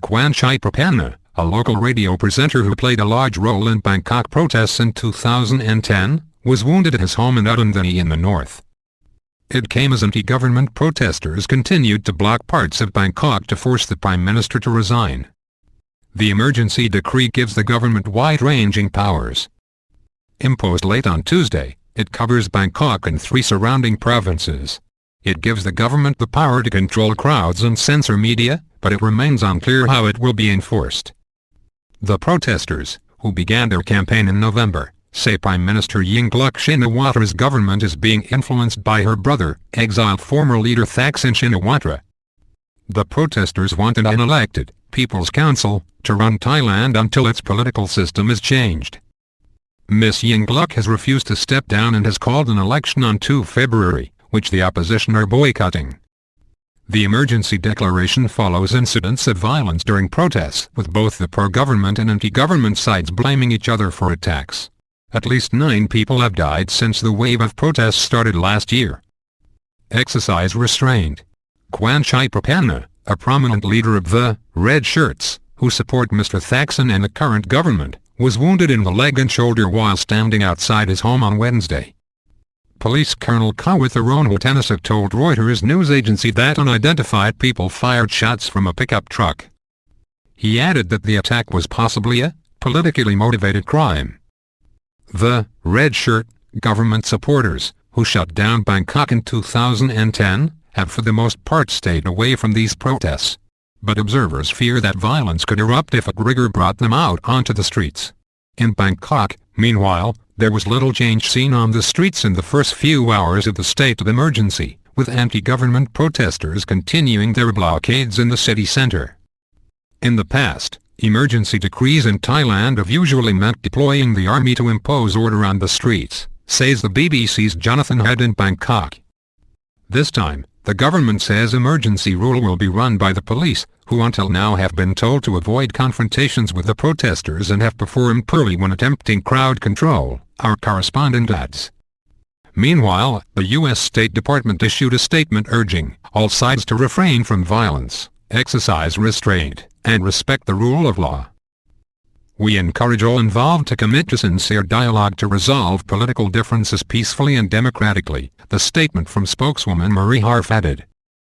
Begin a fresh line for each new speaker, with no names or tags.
Kwanchai Prapanna, a local radio presenter who played a large role in Bangkok protests in 2010, was wounded at his home in Udon in the north. It came as anti-government protesters continued to block parts of Bangkok to force the Prime Minister to resign. The emergency decree gives the government wide-ranging powers. Imposed late on Tuesday, it covers Bangkok and 3 surrounding provinces. It gives the government the power to control crowds and censor media, but it remains unclear how it will be enforced. The protesters, who began their campaign in November, say Prime Minister Yingluck Shinawatra's government is being influenced by her brother, exiled former leader Thaksin Shinawatra. The protesters want an unelected People's Council to run Thailand until its political system is changed. Ms. Yingluck has refused to step down and has called an election on 2 February, which the opposition are boycotting. The emergency declaration follows incidents of violence during protests, with both the pro-government and anti-government sides blaming each other for attacks. At least 9 people have died since the wave of protests started last year. Exercise restraint. Kwanchai Prapanna, a prominent leader of the Red Shirts, who support Mr. Thaksin and the current government, was wounded in the leg and shoulder while standing outside his home on Wednesday. Police Colonel Kawith Aronwatanasek told Reuters news agency that unidentified people fired shots from a pickup truck. He added that the attack was possibly a politically motivated crime. The Red Shirt government supporters, who shut down Bangkok in 2010, have for the most part stayed away from these protests. But observers fear that violence could erupt if a rigor brought them out onto the streets. In Bangkok, meanwhile, there was little change seen on the streets in the first few hours of the state of emergency, with anti-government protesters continuing their blockades in the city center. In the past, emergency decrees in Thailand have usually meant deploying the army to impose order on the streets, says the BBC's Jonathan Head in Bangkok. This time, the government says emergency rule will be run by the police, who until now have been told to avoid confrontations with the protesters and have performed poorly when attempting crowd control, our correspondent adds. Meanwhile, the U.S. State Department issued a statement urging all sides to refrain from violence, exercise restraint, and respect the rule of law. We encourage all involved to commit to sincere dialogue to resolve political differences peacefully and democratically, the statement from spokeswoman Marie Harf added.